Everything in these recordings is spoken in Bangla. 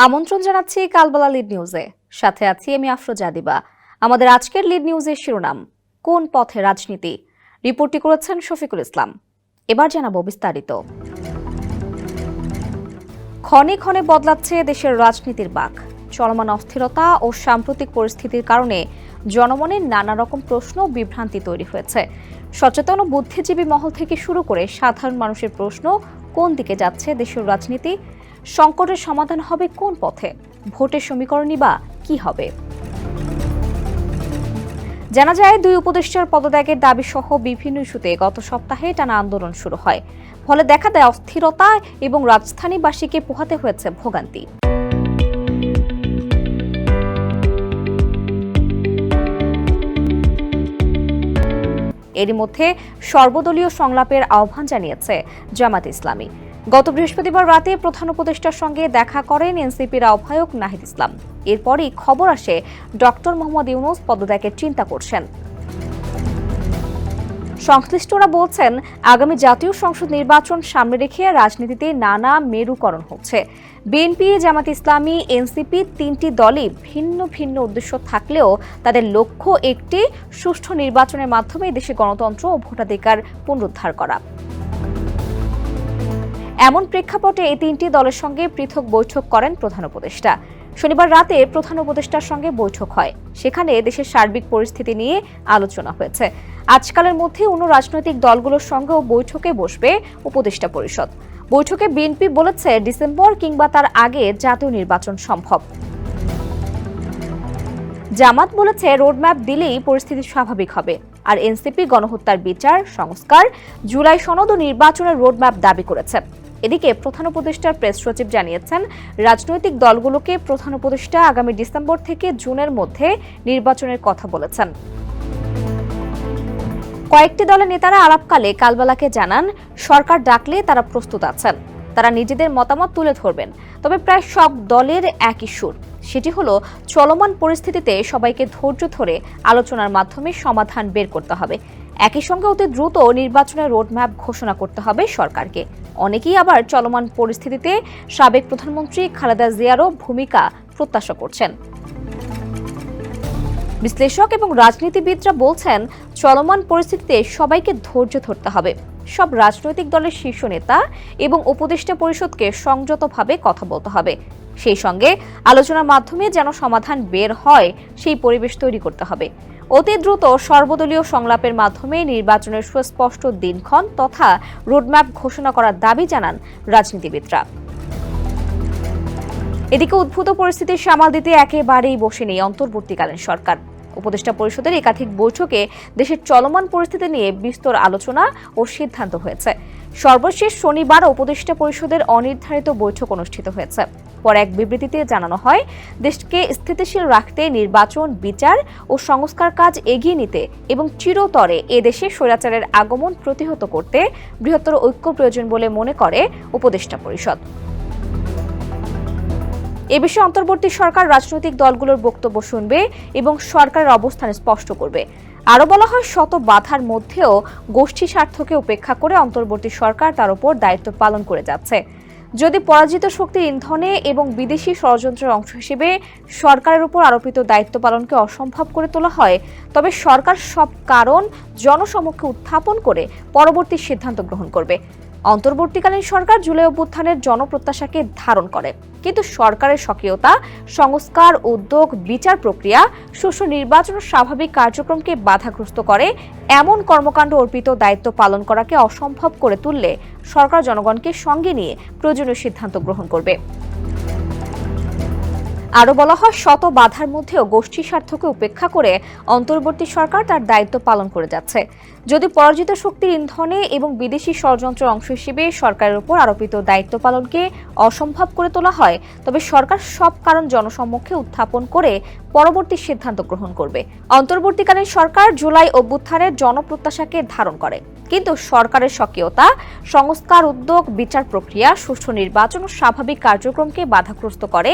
আমন্ত্রণ জানাচ্ছি কালবেলা লিড নিউজে। সাথে আছি আমি আফরোজা দিবা। আমাদের আজকের লিড নিউজের শিরোনাম, কোন পথে রাজনীতি। রিপোর্টটি করেছেন শফিকুল ইসলাম। এবার জানাবো বিস্তারিত। ক্ষণে ক্ষণে বদলাচ্ছে দেশের রাজনীতির বাঁক। চলমান অস্থিরতা ও সাম্প্রতিক পরিস্থিতির কারণে জনমনে নানা রকম প্রশ্ন ও বিভ্রান্তি তৈরি হয়েছে। সচেতন ও বুদ্ধিজীবী মহল থেকে শুরু করে সাধারণ মানুষের প্রশ্ন, কোন দিকে যাচ্ছে দেশের রাজনীতি, সংকটের সমাধান হবে কোন পথে, ভোটের সমীকরণই বা কি হবে। জানা যায়, দুই উপদেষ্টার পদত্যাগের দাবি সহ বিভিন্ন ইস্যুতে গত সপ্তাহে টানা আন্দোলন শুরু হয়। ফলে দেখা দেয় অস্থিরতা এবং রাজধানীবাসীকে পোহাতে হয়েছে ভোগান্তি। এরই মধ্যে সর্বদলীয় সংলাপের আহ্বান জানিয়েছে জামাত ইসলামী। গত বৃহস্পতিবার রাতে প্রধান উপদেষ্টার সঙ্গে দেখা করেন এনসিপির আহ্বায়ক নাহিদ ইসলাম। এরপরই খবর আসে ডক্টর মোহাম্মদ ইউনূস পদত্যাগের চিন্তা করছেন। সংশ্লিষ্টরা বলছেন, আগামী জাতীয় সংসদ নির্বাচন সামনে রেখে রাজনীতিতে নানা মেরুকরণ হচ্ছে। বিএনপি, জামাত ইসলামী, এনসিপি তিনটি দলই ভিন্ন ভিন্ন উদ্দেশ্য থাকলেও তাদের লক্ষ্য একটি, সুষ্ঠু নির্বাচনের মাধ্যমে দেশে গণতন্ত্র ও ভোটাধিকার পুনরুদ্ধার করা। এমন প্রেক্ষাপটে এই তিনটি দলের সঙ্গে পৃথক বৈঠক করেন প্রধান উপদেষ্টা। শনিবার রাতে প্রধান উপদেষ্টার সঙ্গে বৈঠক হয়। সেখানে দেশের সার্বিক পরিস্থিতি নিয়ে আলোচনা হয়েছে। আজকালের মধ্যে অন্য রাজনৈতিক দলগুলোর সঙ্গেও বৈঠকে বসবে উপদেষ্টা পরিষদ। বৈঠকে বিএনপি বলেছে, ডিসেম্বর কিংবা তার আগে জাতীয় নির্বাচন সম্ভব। জামাত বলেছে, রোডম্যাপ দিলেই পরিস্থিতি স্বাভাবিক হবে। আর এনসিপি গণহত্যার বিচার, সংস্কার, জুলাই সনদ ও নির্বাচনের রোডম্যাপ দাবি করেছে। এদিকে প্রধান উপদেষ্টার প্রেস সচিব জানিয়েছেন, রাজনৈতিক দলগুলোকে প্রধান উপদেষ্টা আগামী ডিসেম্বর থেকে জুনের মধ্যে নির্বাচনের কথা বলেছেন। কয়েকটি দলের নেতারা আলাপকালে কালবেলাকে জানান, সরকার ডাকলে তারা প্রস্তুত আছেন। তারা নিজেদের মতামত তুলে ধরবেন। তবে প্রায় সব দলের একই সুর, সেটি হলো চলমান পরিস্থিতিতে সবাইকে ধৈর্য ধরে আলোচনার মাধ্যমে সমাধান বের করতে হবে। একই সঙ্গে অতি দ্রুত নির্বাচনের রোডম্যাপ ঘোষণা করতে হবে সরকারকে। অনেকেই আবার চলমান পরিস্থিতিতে সাবেক প্রধানমন্ত্রী খালেদা জিয়ারও ভূমিকা প্রত্যাশা করছেন। বিশ্লেষক এবং রাজনীতিবিদরা বলছেন, চলমান পরিস্থিতিতে সবাইকে ধৈর্য ধরতে হবে। সব রাজনৈতিক দলের শীর্ষ নেতা এবং উপদেষ্টা পরিষদকে সংযতভাবে কথা বলতে হবে। সেই সঙ্গে আলোচনার মাধ্যমে যেন সমাধান বের হয়, সেই পরিবেশ তৈরি করতে হবে। অতি দ্রুত সর্বদলীয় সংলাপের মাধ্যমে নির্বাচনের সুস্পষ্ট দিনক্ষণ তথা রোডম্যাপ ঘোষণা করার দাবি জানান রাজনীতিবিদরা। এদিকে উদ্ভূত পরিস্থিতি সামাল দিতে একেবারেই বসেনি অন্তর্বর্তীকালীন সরকার। উপদেষ্টা পরিষদের একাধিক বৈঠকে দেশের চলমান পরিস্থিতি নিয়ে বিস্তর আলোচনা ও সিদ্ধান্ত হয়েছে। সর্বশেষ শনিবার উপদেষ্টা পরিষদের অনির্ধারিত বৈঠক অনুষ্ঠিত হয়েছে। পরে এক বিবৃতিতে জানানো হয়, দেশকে স্থিতিশীল রাখতে নির্বাচন, বিচার ও সংস্কার কাজ এগিয়ে নিতে এবং চিরতরে এদেশে স্বৈরাচারের আগমন প্রতিহত করতে বৃহত্তর ঐক্য প্রয়োজন বলে মনে করে উপদেষ্টা পরিষদ। এ বিষয়ে অন্তর্বর্তী সরকার রাজনৈতিক দলগুলোর বক্তব্য শুনবে এবং সরকারের অবস্থান স্পষ্ট করবে। আরও বলা হয়, শত বাধার মধ্যেও গোষ্ঠী স্বার্থকে উপেক্ষা করে অন্তর্বর্তী সরকার তার উপর দায়িত্ব পালন করে যাচ্ছে। যদি পরাজিত শক্তির ইন্ধনে এবং বিদেশি ষড়যন্ত্রের অংশ হিসেবে সরকারের উপর আরোপিত দায়িত্ব পালনকে অসম্ভব করে তোলা হয়, তবে সরকার সব কারণ জনসমক্ষে উত্থাপন করে পরবর্তী সিদ্ধান্ত গ্রহণ করবে। অন্তর্বর্তীকালীন সরকার জুলাই অভ্যুত্থানের জনপ্রত্যাশাকে ধারণ করে, কিন্তু সরকারের সক্রিয়তা, সংস্কার, উদ্যোগ, বিচার প্রক্রিয়া, সুষ্ঠু নির্বাচন ও স্বাভাবিক কার্যক্রমকে বাধাগ্রস্ত করে এমন কর্মকাণ্ড অর্পিত দায়িত্ব পালন করাকে অসম্ভব করে তুললে সরকার জনগণকে সঙ্গে নিয়ে প্রয়োজনীয় সিদ্ধান্ত গ্রহণ করবে। আরও বলা হয়, শত বাধার মধ্যেও গোষ্ঠী স্বার্থকে উপেক্ষা করে অন্তর্বর্তী সরকার তার দায়িত্ব পালন করে যাচ্ছে। যদি পরাজিত শক্তির ইন্ধনে এবং বিদেশি ষড়যন্ত্রের অংশ হিসেবে সরকারের উপর আরোপিত দায়িত্ব পালনকে অসম্ভব করে তোলা হয়, তবে সরকার সব কারণ জনসম্মুখে উত্থাপন করে পরবর্তী সিদ্ধান্ত গ্রহণ করবে। অন্তর্বর্তীকালীন সরকার জুলাই অভ্যুত্থানের জনপ্রত্যাশাকে ধারণ করে, কিন্তু সরকারের সক্রিয়তা, সংস্কার, উদ্যোগ, বিচার প্রক্রিয়া, সুষ্ঠু নির্বাচন ও স্বাভাবিক কার্যক্রমকে বাধাগ্রস্ত করে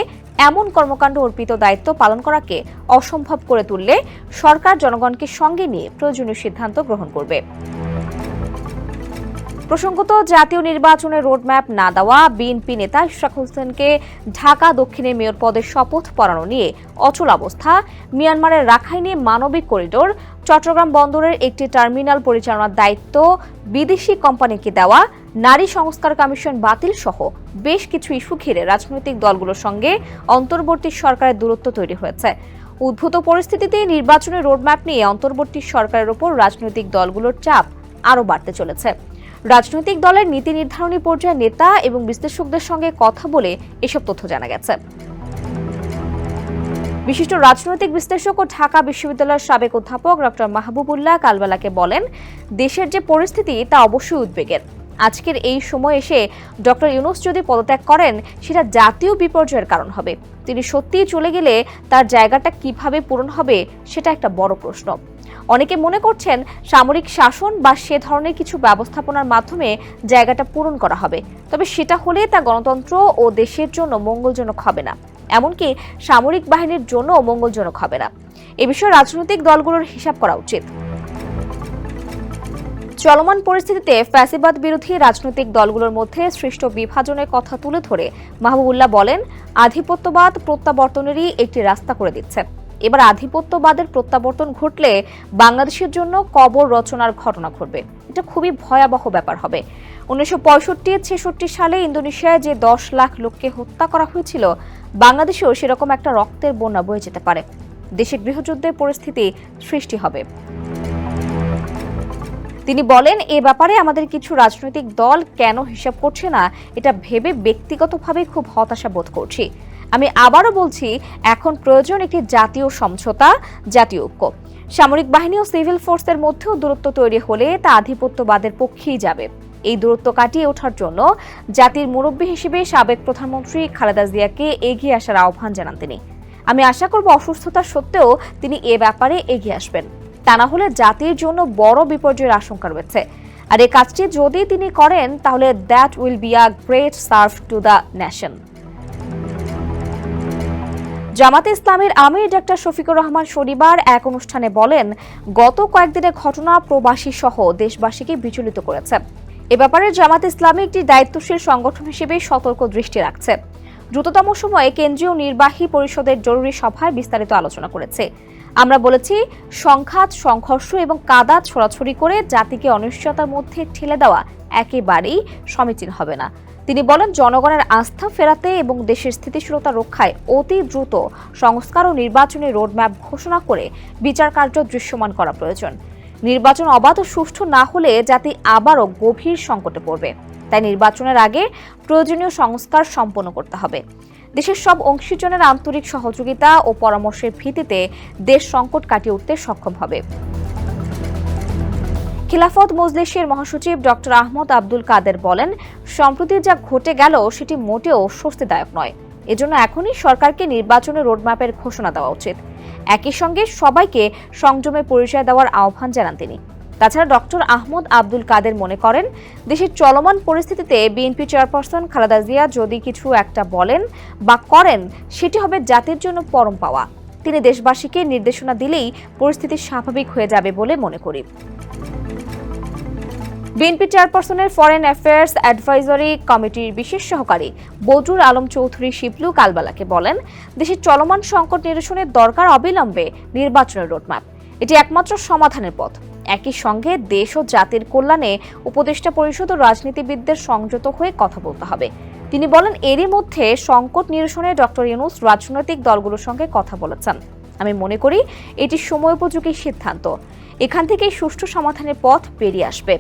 এমন কর্মকাণ্ড অর্পিত দায়িত্ব পালন করাকে অসম্ভব করে তুললে সরকার জনগণকে সঙ্গে নিয়ে প্রয়োজনীয় সিদ্ধান্ত গ্রহণ করবে। প্রসঙ্গত, জাতীয় নির্বাচনের রোডম্যাপ না দেওয়া বিএনপি নেতা ইশরাক হোসেনকে ঢাকা দক্ষিণের মেয়র পদের শপথ পড়ানো নিয়ে অচল অবস্থা, মিয়ানমারের রাখাইনে মানবিক করিডোর, চট্টগ্রাম বন্দরের একটি টার্মিনাল পরিচালনার দায়িত্ব বিদেশি কোম্পানিকে দেওয়া, নারী সংস্কার কমিশন বাতিল সহ বেশ কিছু ইস্যু ঘিরে রাজনৈতিক দলগুলোর সঙ্গে অন্তর্বর্তী সরকারের দূরত্ব তৈরি হয়েছে। উদ্ভূত পরিস্থিতিতে নির্বাচনের রোডম্যাপ নিয়ে অন্তর্বর্তী সরকারের উপর রাজনৈতিক দলগুলোর চাপ আরও বাড়তে চলেছে। রাজনৈতিক দলের নীতি নির্ধারণী পর্যায়ের নেতা এবং বিশ্লেষকদের সঙ্গে কথা বলে এসব তথ্য জানা গেছে। বিশিষ্ট রাজনৈতিক বিশ্লেষক ও ঢাকা বিশ্ববিদ্যালয়ের সাবেক অধ্যাপক ডক্টর মাহবুবুল্লাহ কালবেলাকে বলেন, দেশের যে পরিস্থিতি তা অবশ্যই উদ্বেগের। আজকের এই সময় এসে ডক্টর ইউনূস যদি পদত্যাগ করেন, সেটা জাতীয় বিপর্যয়ের কারণ হবে। তিনি সত্যিই চলে গেলে তার জায়গাটা কিভাবে পূরণ হবে সেটা একটা বড় প্রশ্ন। অনেকে মনে করছেন সামরিক শাসন বা সে ধরনের কিছু ব্যবস্থাপনার মাধ্যমে জায়গাটা পূরণ করা হবে, তবে সেটা হলে তা গণতন্ত্র ও দেশের জন্য মঙ্গলজনক হবে না, এমনকি সামরিক বাহিনীর জন্য মঙ্গলজনক হবে না। এ বিষয়ে রাজনৈতিক দলগুলোর হিসাব করা উচিত। চলমান পরিস্থিতিতে ফ্যাসিবাদ বিরোধী রাজনৈতিক দলগুলোর মধ্যে সৃষ্ট বিভাজনের কথা তুলে ধরে মাহবুবুল্লাহ বলেন, আধিপত্যবাদ প্রত্যাবর্তনেরই একটি রাস্তা করে দিচ্ছে। এবার আধিপত্যবাদের প্রত্যাবর্তন ঘটলে বাংলাদেশের জন্য কবর রচনার ঘটনা ঘটবে। এটা খুবই ভয়াবহ ব্যাপার হবে। 1965-66 সালে ইন্দোনেশিয়ায় যে 10 লাখ লোককে হত্যা করা হয়েছিল, বাংলাদেশেও সেরকম একটা রক্তের বন্যা বয়ে যেতে পারে। দেশে গৃহযুদ্ধের পরিস্থিতি সৃষ্টি হবে। তিনি বলেন, এ ব্যাপারে আমাদের কিছু রাজনৈতিক দল কেন হিসাব করছে না, এটা ভেবে ব্যক্তিগতভাবে খুব হতাশা বোধ করছি। আমি আবারও বলছি, এখন প্রয়োজন একটি জাতীয় সমঝোতা, জাতীয় ঐক্য। সামরিক বাহিনী ও সিভিল ফোর্সের মধ্যেও দূরত্ব তৈরি হলে তা আধিপত্যবাদের পক্ষেই যাবে। এই দূরত্ব কাটিয়ে ওঠার জন্য জাতির মুরব্বী হিসেবে সাবেক প্রধানমন্ত্রী খালেদা জিয়াকে এগিয়ে আসার আহ্বান জানান তিনি। আমি আশা করব অসুস্থতা সত্ত্বেও তিনি এ ব্যাপারে এগিয়ে আসবেন। তা না হলে জাতির জন্য বড় বিপর্যয়ের আশঙ্কা রয়েছে। আর এই কাজটি যদি তিনি করেন, তাহলে that will be a great serve to the nation. জামাতে ইসলামের আমির ডক্টর শফিকুর রহমান শনিবার এক অনুষ্ঠানে বলেন, গত কয়েকদিনের ঘটনা প্রবাসী সহ দেশবাসীকে বিচলিত করেছে। এ ব্যাপারে জামাতে ইসলামী একটি দায়িত্বশীল সংগঠন হিসেবে সতর্ক দৃষ্টি রাখছে। দ্রুততম সময়ে কেন্দ্রীয় নির্বাহী পরিষদের জরুরি সভায় বিস্তারিত আলোচনা করেছে। আমরা বলেছি, সংঘাত, সংঘর্ষ এবং কাদা ছড়াছড়ি করে জাতিকে অনিশ্চয়তার মধ্যে ঠেলে দেওয়া একেবারেই সমীচীন হবে না। তিনি বলেন, জনগণের আস্থা ফেরাতে এবং দেশের স্থিতিশীলতা রক্ষায় অতি দ্রুত সংস্কার ও নির্বাচনী রোডম্যাপ ঘোষণা করে বিচার কার্য দৃশ্যমান করা প্রয়োজন। নির্বাচন অবাধ ও সুষ্ঠু না হলে জাতি আবারও গভীর সংকটে পড়বে। তাই নির্বাচনের আগে প্রয়োজনীয় সংস্কার সম্পন্ন করতে হবে। দেশের সব অংশীজনের আন্তরিক সহযোগিতা ও পরামর্শের ভিত্তিতে দেশ সংকট কাটিয়ে উঠতে সক্ষম হবে। খিলাফত মজলিসের মহাসচিব ডক্টর আহমদ আব্দুল কাদের বলেন, সম্প্রতি যা ঘটে গেল সেটি মোটেও স্বস্তিদায়ক নয়। এজন্য এখনই সরকারকে নির্বাচনের রোডম্যাপের ঘোষণা দেওয়া উচিত। একই সঙ্গে সবাইকে সংযমে পরিচয় দেওয়ার আহ্বান জানান তিনি। তাছাড়া ডক্টর আহমদ আব্দুল কাদের মনে করেন, দেশের চলমান পরিস্থিতিতে বিএনপি চেয়ারপারসন খালেদা জিয়া যদি কিছু একটা বলেন বা করেন, সেটি হবে জাতির জন্য পরম পাওয়া। তিনি দেশবাসীকে নির্দেশনা দিলেই পরিস্থিতি স্বাভাবিক হয়ে যাবে বলে মনে করি। বিএনপি চেয়ারপারসনের ফরেন অ্যাফেয়ার্স অ্যাডভাইজরি কমিটির বিশেষ সহকারী বদরুল আলম চৌধুরী শিবলু কালবেলাকে বলেন, দেশের চলমান সংকট নিরসনের দরকার অবিলম্বে নির্বাচনের রোডম্যাপ। এটি একমাত্র সমাধানের পথ। একই সঙ্গে দেশ ও জাতির কল্যাণে উপদেষ্টা পরিষদ ও রাজনীতিবিদদের সংযত হয়ে কথা বলতে হবে। তিনি বলেন, এরই মধ্যে সংকট নিরসনে ডক্টর ইউনূস রাজনৈতিক দলগুলোর সঙ্গে কথা বলেছেন। আমি মনে করি এটি সময়োপযোগী সিদ্ধান্ত। এখান থেকেই সুষ্ঠু সমাধানের পথ বেরিয়ে আসবে।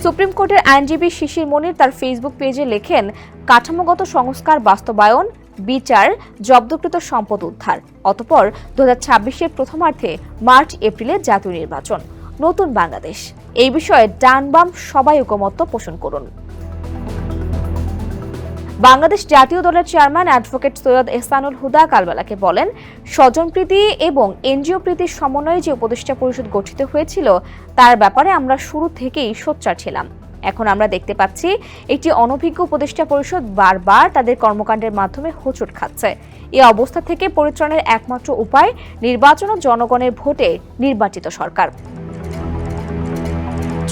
সুপ্রিম কোর্টের আইনজীবী শিশির মনির তার ফেসবুক পেজে লেখেন, কাঠামোগত সংস্কার বাস্তবায়ন, বিচার, জব্দকৃত সম্পদ উদ্ধার, অতঃপর 2026-এর প্রথমার্ধে মার্চ এপ্রিলে জাতীয় নির্বাচন, নতুন বাংলাদেশ। এই বিষয়ে ডান বাম সবাই ঐকমত্য পোষণ করুন। বাংলাদেশ জাতীয় দলের চেয়ারম্যান অ্যাডভোকেট সৈয়দ এহসানুল হুদা কালবেলাকে বলেন, স্বজনপ্রীতি এবং এনজিও প্রীতির সমন্বয়ে যে উপদেষ্টা পরিষদ গঠিত হয়েছিল, তার ব্যাপারে আমরা শুরু থেকেই সোচ্চার ছিলাম। এখন আমরা দেখতে পাচ্ছি একটি অনভিজ্ঞ উপদেষ্টা পরিষদ বারবার তাদের কর্মকাণ্ডের মাধ্যমে হোঁচট খাচ্ছে। এই অবস্থা থেকে পরিত্রাণের একমাত্র উপায় নির্বাচন ও জনগণের ভোটে নির্বাচিত সরকার।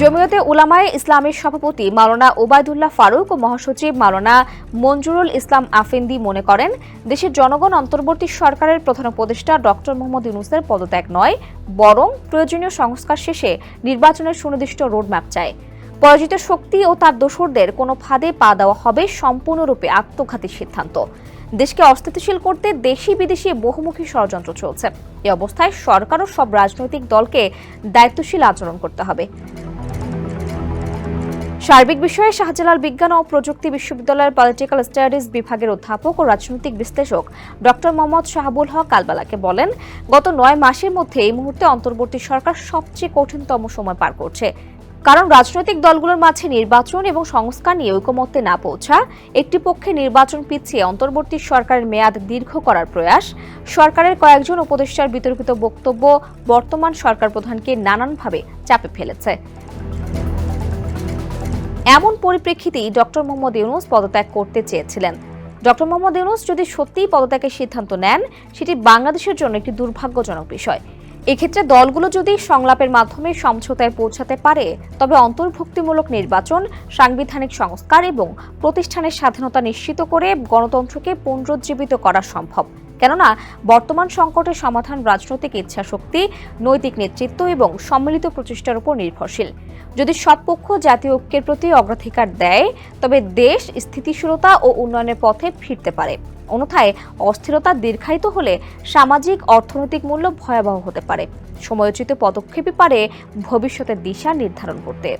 জমিয়তে উলামায়ে ইসলামের সভাপতি মাওলানা ওবায়দুল্লাহ ফারুক ও মহাসচিব মাওলানা মঞ্জুরুল ইসলাম আফেন্দি মনে করেন, দেশের জনগণ অন্তর্বর্তী সরকারের প্রধান উপদেষ্টা ডক্টর মোহাম্মদ ইউনূসের পদত্যাগ নয়, বরং প্রয়োজনীয় সংস্কার শেষে নির্বাচনের সুনির্দিষ্ট রোডম্যাপ চায়। পরাজিত শক্তি ও তার দোসরদের কোনো ফাঁদে পা দেওয়া হবে সম্পূর্ণরূপে আত্মঘাতী সিদ্ধান্ত। দেশকে অস্থিতিশীল করতে দেশি বিদেশি বহুমুখী ষড়যন্ত্র চলছে। এই অবস্থায় সরকার ও সব রাজনৈতিক দলকে দায়িত্বশীল আচরণ করতে হবে। সার্বিক বিষয়ে শাহজালাল বিজ্ঞান ও প্রযুক্তি বিশ্ববিদ্যালয়ের পলিটিক্যাল স্টাডিজ বিভাগের অধ্যাপক ও রাজনৈতিক বিশ্লেষক ডক্টর মোহাম্মদ শাহাবুল হক কালবালাকে বলেন, গত 9 মাসের মধ্যে এই মুহূর্তে অন্তর্বর্তী সরকার সবচেয়ে কঠিনতম সময় পার করছে। কারণ রাজনৈতিক দলগুলোর মাঝে নির্বাচন এবং সংস্কার নিয়ে ঐকমত্যে না পৌঁছা, একটি পক্ষে নির্বাচন পিছিয়ে অন্তর্বর্তী সরকারের মেয়াদ দীর্ঘ করার প্রয়াস, সরকারের কয়েকজন উপদেষ্টার বিতর্কিত বক্তব্য বর্তমান সরকার প্রধানকে নানানভাবে চাপে ফেলেছে। এমন পরিপ্রেক্ষিতেই ডক্টর মোহাম্মদ ইউনূস পদত্যাগ করতে চেয়েছিলেন। ডক্টর মোহাম্মদ ইউনূস যদি সত্যিই পদত্যাগের সিদ্ধান্ত নেন, সেটি বাংলাদেশের জন্য একটি দুর্ভাগ্যজনক বিষয়। এক্ষেত্রে দলগুলো যদি সংলাপের মাধ্যমে সমঝোতায় পৌঁছাতে পারে, তবে অন্তর্ভুক্তিমূলক নির্বাচন, সাংবিধানিক সংস্কার এবং প্রতিষ্ঠানের স্বাধীনতা নিশ্চিত করে গণতন্ত্রকে পুনরুজ্জীবিত করা সম্ভব। কেননা বর্তমান সংকটের সমাধান রাজনৈতিক ইচ্ছাশক্তি, নৈতিক নেতৃত্ব এবং সম্মিলিত প্রচেষ্টার উপর নির্ভরশীল। যদি সব পক্ষ জাতীয় ঐক্যের প্রতি অগ্রাধিকার দেয়, তবে দেশ স্থিতিশীলতা ও উন্নয়নের পথে ফিরতে পারে। অন্যথায় অস্থিরতা দীর্ঘায়িত হলে সামাজিক অর্থনৈতিক মূল্য ভয়াবহ হতে পারে। সময়োচিত পদক্ষেপই পারে ভবিষ্যতের দিশা নির্ধারণ করতে।